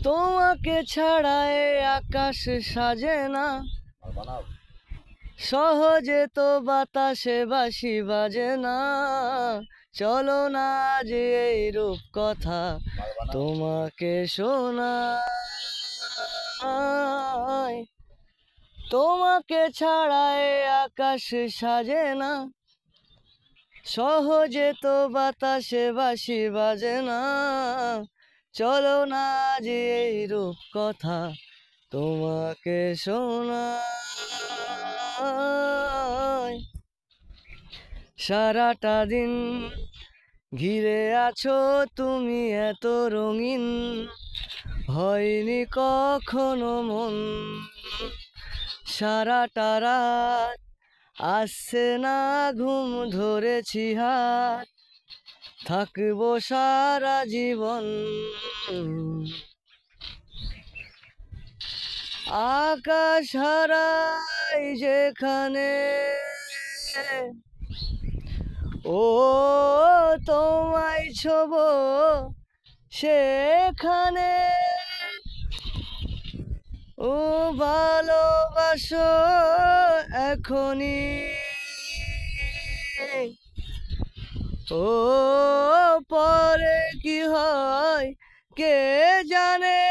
তোমাকে ছাড়ায় আকাশ সাজে না, সহজে তো বাতাসে বাঁশি বাজে না। চলো না যে এই রূপ কথা তোমাকে শোনাই। তোমাকে ছাড়ায় আকাশ সাজে না, সহজে তো বাতাসে বাঁশি বাজে না। চলো না যে এই রূপ কথা তোমাকে শোনাই। সারাটা দিন ঘিরে আছো তুমি এত রঙিন, হয়নি কখনো মন। সারাটা রাত আসছে না ঘুম, ধরেছি হাত, থাকবো সারা জীবন। আকাশ হারাই যেখানে, ও তোমায় ছোব সেখানে। ও ভালোবাসো এখনই, ও পরে কি হয় কে জানে।